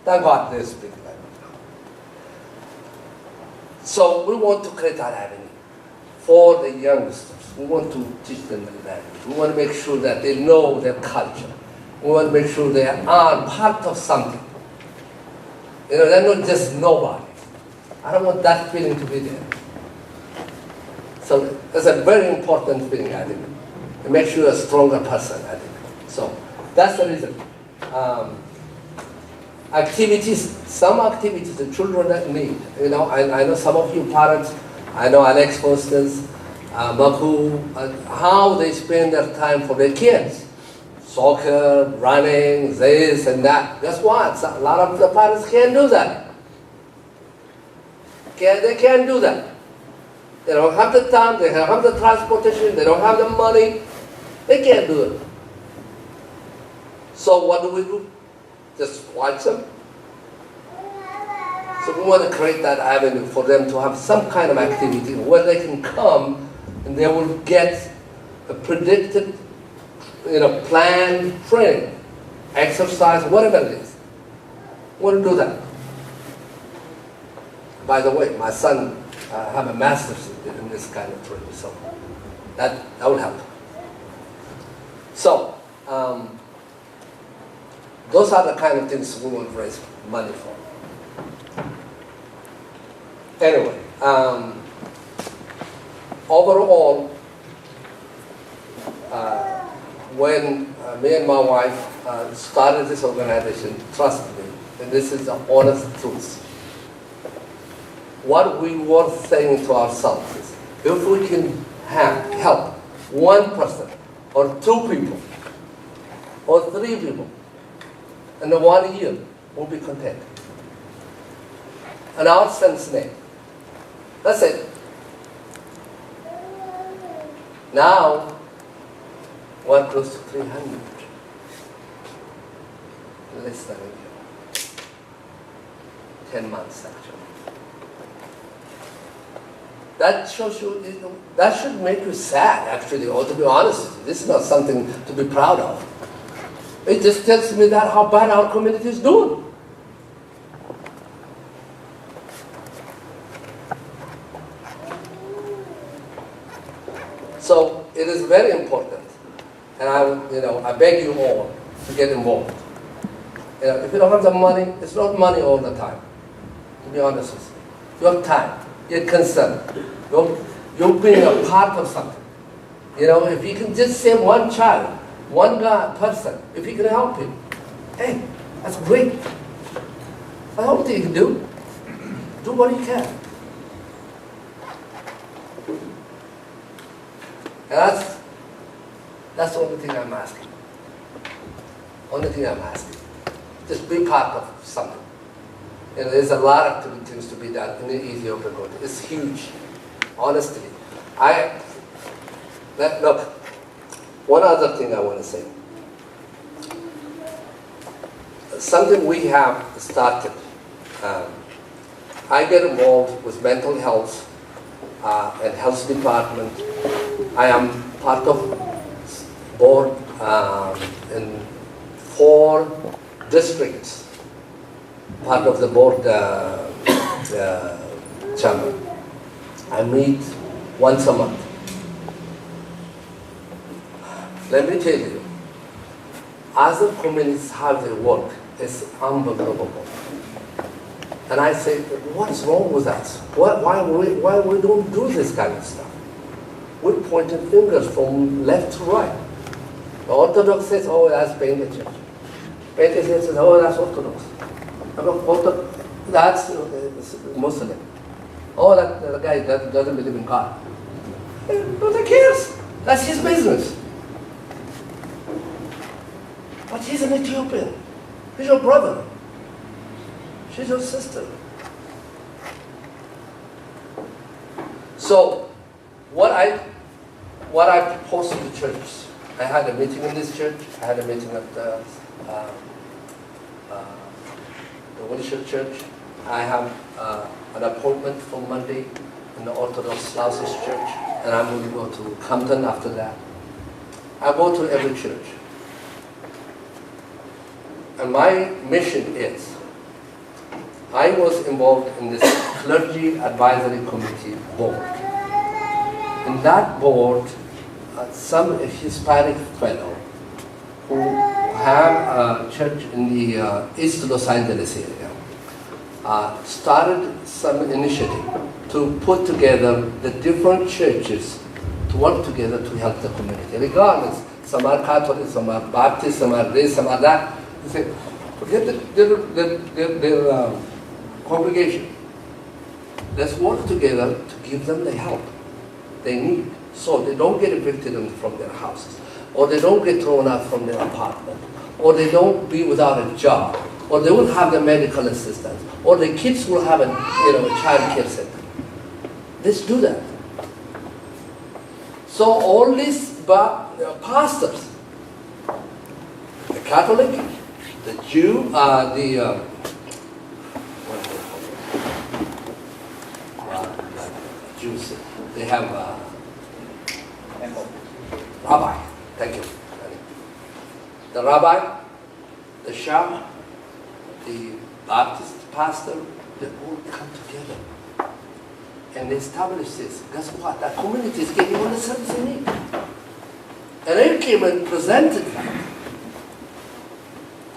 Thank God they speak language now. So we want to create that avenue for the youngsters. We want to teach them the language. We want to make sure that they know their culture. We want to make sure they are part of something. They're not just nobody. I don't want that feeling to be there. So that's a very important thing, I think. It makes you a stronger person, I think. So that's the reason. Some activities the children need. I know some of you parents, I know Alex, for instance, Maku, how they spend their time for their kids. Soccer, running, this and that. Guess what? A lot of the parents can't do that. They can't do that. They don't have the time, they don't have the transportation, they don't have the money. They can't do it. So what do? Just watch them. So we want to create that avenue for them to have some kind of activity where they can come and they will get a predicted, planned training, exercise, whatever it is. We want to do that. By the way, my son have a master's in this kind of training, so that will help. So those are the kind of things we want to raise money for. Anyway, overall, when me and my wife started this organization, trust me, and this is the honest truth, what we were saying to ourselves is, if we can help one person, or two people, or three people, in 1 year, we'll be content. And our son's name. That's it. Now, we're close to 300. Less than a year. 10 months, actually. That shows you, that should make you sad, actually, or to be honest with you. This is not something to be proud of. It just tells me that how bad our community is doing. So it is very important, and I beg you all to get involved. If you don't have the money, it's not money all the time. To be honest with you, your time, your concern, you're being a part of something. If you can just save one child, one person, if you can help him, hey, that's great. That's all you can do. Do what you can. And that's the only thing I'm asking. Only thing I'm asking. Just be part of something. There's a lot of things to be done in the Ethiopia country. It's huge. Honestly. Look, one other thing I want to say. Something we have started. I get involved with mental health and health department. I am part of board in 4 districts, part of the board chairman. I meet once a month. Let me tell you, other communities how they work is unbelievable. And I say, what's wrong with us? Why we don't do this kind of stuff? We're pointing fingers from left to right. The Orthodox says, oh, that's paying the church. Pentecostal says, oh, that's Orthodox. That's Muslim. Oh, that guy doesn't believe in God. Nobody cares. That's his business. But he's an Ethiopian. He's your brother. She's your sister. So, what I propose to the church, I had a meeting in this church, I had a meeting at the Wilshire Church. I have an appointment for Monday in the Orthodox Southeast Church, and I'm going to go to Compton after that. I go to every church. And my mission is I was involved in this clergy advisory committee board. In that board, some Hispanic fellow who have a church in the East Los Angeles area started some initiative to put together the different churches to work together to help the community, regardless. Some are Catholic, some are Baptist, some are this, some are that. They say, forget their congregation. Let's work together to give them the help they need, so they don't get evicted from their houses, or they don't get thrown out from their apartment, or they don't be without a job, or they will have the medical assistance, or the kids will have a child care center. Let's do that. So all these pastors, the Catholic, the Jew, Jews, they have rabbi. Thank you. The rabbi, the shah, the Baptist pastor, they all come together and establish this. Guess what? That community is getting all the service they need. And they came and presented that.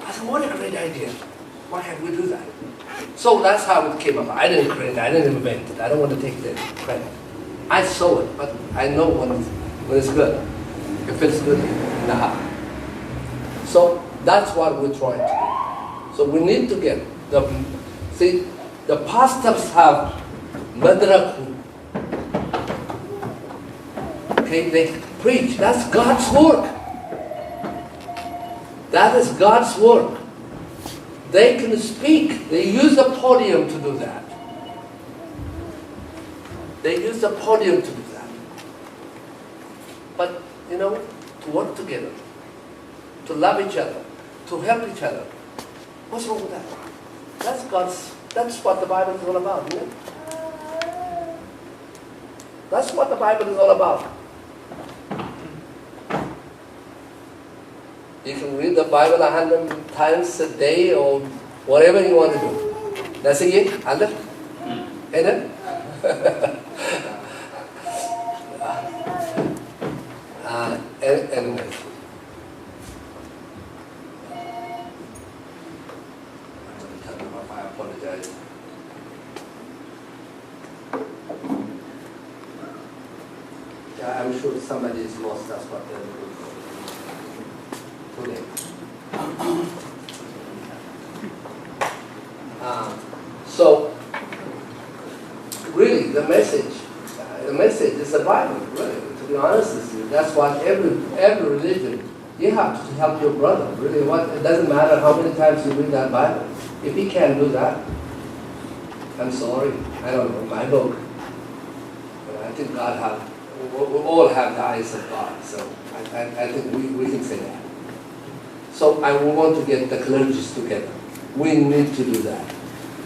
I said, what a great idea. Why can't we do that? So that's how it came up. I didn't create it. I didn't invent it. I don't want to take the credit. I saw it, but I know when it's good. It feels good in the heart. So that's what we're trying to do. So we need to get the pastors have madraku. Okay, they preach. That's God's work. That is God's work. They can speak. They use the podium to do that. They use the podium to do that. But, to work together, to love each other, to help each other. What's wrong with that? That's what the Bible is all about, isn't it? That's what the Bible is all about. You can read the Bible 100 times a day or whatever you want to do. That's it, Aleph? Amen? Anyways. I apologize. Yeah, I'm sure somebody is lost. That's what they're looking for today. So, really, the message is the Bible. Really, to be honest with you, that's what every religion. You have to help your brother. Really, it doesn't matter how many times you read that Bible. If he can't do that, I'm sorry. I don't know my book. But I think God we all have the eyes of God. So I think we can say that. So I want to get the clergies together. We need to do that.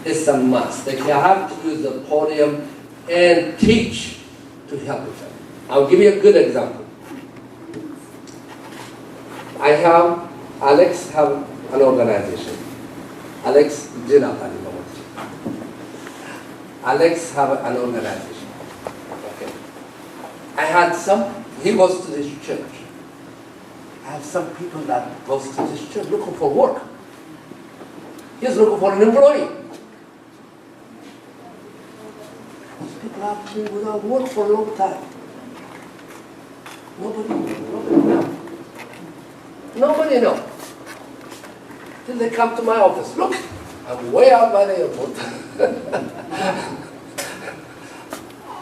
It's a must. They have to use the podium and teach to help each other. I'll give you a good example. Alex have an organization. Alex have an organization. Okay. He goes to this church. I have some people that goes to this church looking for work. He's looking for an employee. These people have been without work for a long time. Nobody knows. Till they come to my office. Look, I'm way out by the airport.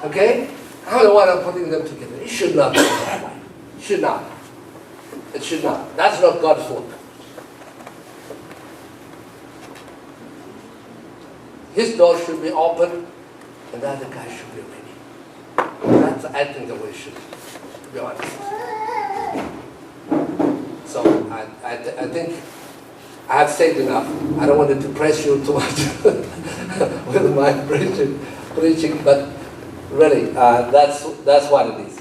Okay? I'm the one putting them together. It should not be that way. It should not. It should not. That's not God's work. His door should be open, and the other guy should be ready. That's, I think, the way it should be, to be honest. So I think I have said enough. I don't want to depress you too much with my preaching, but really, that's what it is.